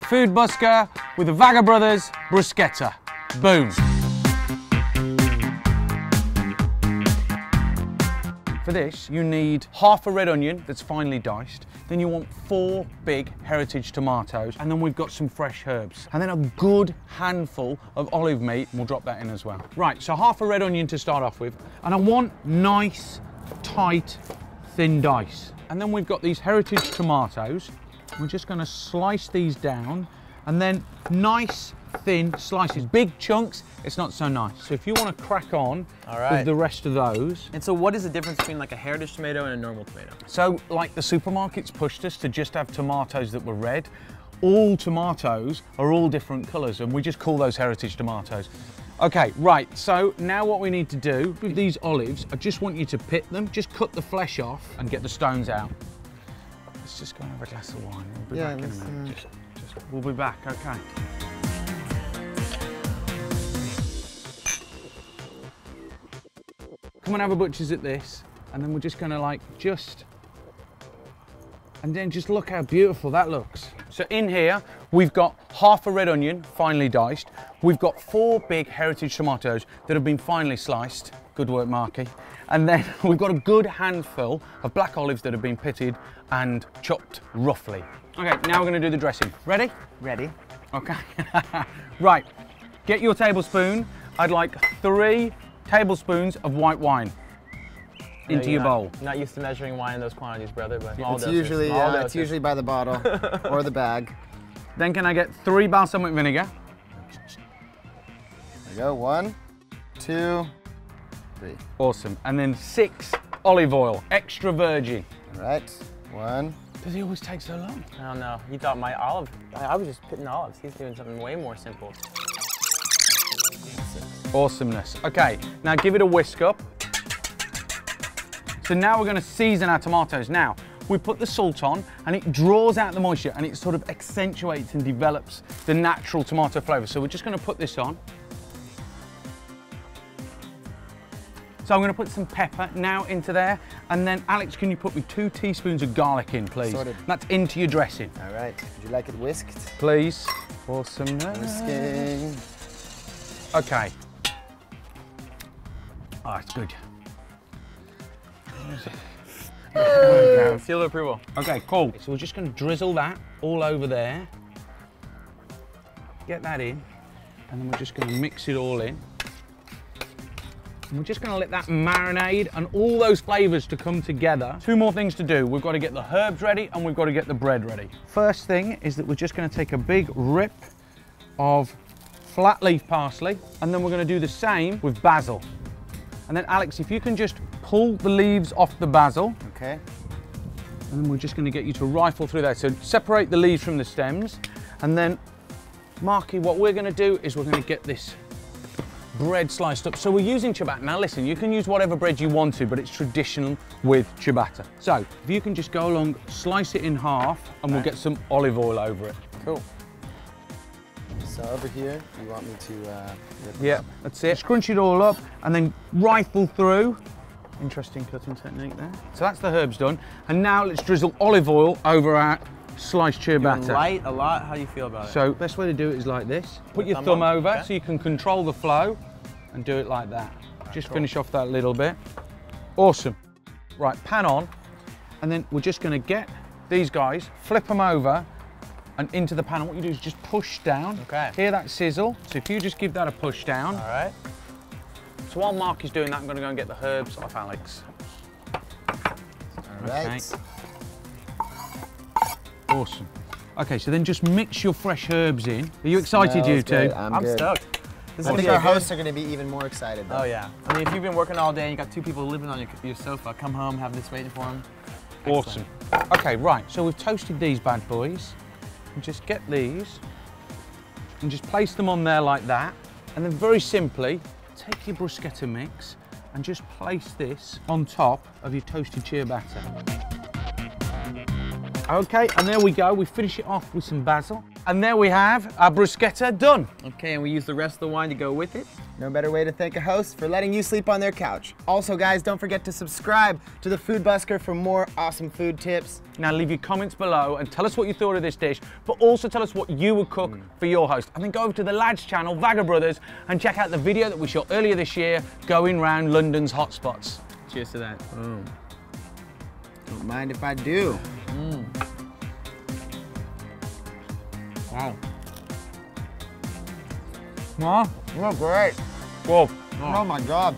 food busker with the Vagabrothers Bruschetta. Boom. For this, you need half a red onion that's finely diced. Then you want 4 big heritage tomatoes. And then we've got some fresh herbs. And then a good handful of olive meat, and we'll drop that in as well. Right, so half a red onion to start off with. And I want nice, tight, thin dice. And then we've got these heritage tomatoes. We're just gonna slice these down. And then nice, thin slices. Big chunks, it's not so nice. So if you want to crack on with the rest of those. And so what is the difference between like a heritage tomato and a normal tomato? So like the supermarkets pushed us to just have tomatoes that were red. All tomatoes are all different colours and we just call those heritage tomatoes. Okay, right, so now what we need to do with these olives, I just want you to pit them, just cut the flesh off and get the stones out. Let's just go and have a glass of wine. We'll be back in a minute. We'll be back, okay. Come and have a butcher's at this, and then we're just gonna and then just look how beautiful that looks. So in here, we've got half a red onion, finely diced. We've got 4 big heritage tomatoes that have been finely sliced. Good work, Marky. And then we've got a good handful of black olives that have been pitted and chopped roughly. Okay, now we're gonna do the dressing. Ready? Ready. Okay. Right, get your tablespoon. I'd like 3 tablespoons of white wine into your bowl. Not used to measuring wine in those quantities, brother, but it's usually by the bottle or the bag. Then can I get 3 balsamic vinegar? There you go, 1, 2, 3. Awesome. And then 6 olive oil, extra virgin. All right, 1. Does he always take so long? I don't know. You thought my olive, I was just pitting olives. He's doing something way more simple. Awesomeness. Okay, now give it a whisk up. So now we're going to season our tomatoes. Now, we put the salt on and it draws out the moisture and it sort of accentuates and develops the natural tomato flavour. So we're just going to put this on. So I'm going to put some pepper now into there. And then, Alex, can you put me 2 teaspoons of garlic in, please? Sorted. That's into your dressing. All right. Would you like it whisked? Please. Awesomeness. Whisking. Okay. Oh, it's good. Seal of approval. Okay, cool. So we're just going to drizzle that all over there. Get that in. And then we're just going to mix it all in. And we're just going to let that marinade and all those flavours to come together. 2 more things to do. We've got to get the herbs ready and we've got to get the bread ready. First thing is that we're just going to take a big rip of flat leaf parsley, and then we're going to do the same with basil. And then Alex, if you can just pull the leaves off the basil. Okay. And then we're just going to get you to rifle through that. So separate the leaves from the stems. And then, Marky, what we're going to do is we're going to get this bread sliced up. So we're using ciabatta. Now listen, you can use whatever bread you want to, but it's traditional with ciabatta. So if you can just go along, slice it in half, and we'll get some olive oil over it. Cool. So over here, you want me to yeah, that's it. Scrunch it all up and then rifle through. Interesting cutting technique there. So that's the herbs done. And now let's drizzle olive oil over our sliced ciabatta. Light a lot? How do you feel about it? So best way to do it is like this. Put your thumb over so you can control the flow and do it like that. Just finish off that little bit. Awesome. Right, pan on. And then we're just gonna get these guys, flip them over and into the pan. And what you do is just push down. Okay. Hear that sizzle? So if you just give that a push down. All right. So while Mark is doing that, I'm going to go and get the herbs off Alex. All right. Okay. Awesome. Okay, so then just mix your fresh herbs in. Are you excited, you two? I'm stoked. I think our hosts are going to be even more excited, though. Oh, yeah. I mean, if you've been working all day and you got 2 people living on your sofa, come home, have this waiting for them. Awesome. Okay, right. So we've toasted these bad boys. And just get these and just place them on there like that. And then very simply, take your bruschetta mix and just place this on top of your toasted ciabatta. Okay, and there we go. We finish it off with some basil. And there we have our bruschetta done. Okay, and we use the rest of the wine to go with it. No better way to thank a host for letting you sleep on their couch. Also, guys, don't forget to subscribe to the Food Busker for more awesome food tips. Now leave your comments below and tell us what you thought of this dish, but also tell us what you would cook for your host. And then go over to the lad's channel, Vagabrothers, and check out the video that we shot earlier this year going round London's hotspots. Cheers to that. Don't mind if I do. Wow. Well, you're great. Whoa. Oh my God.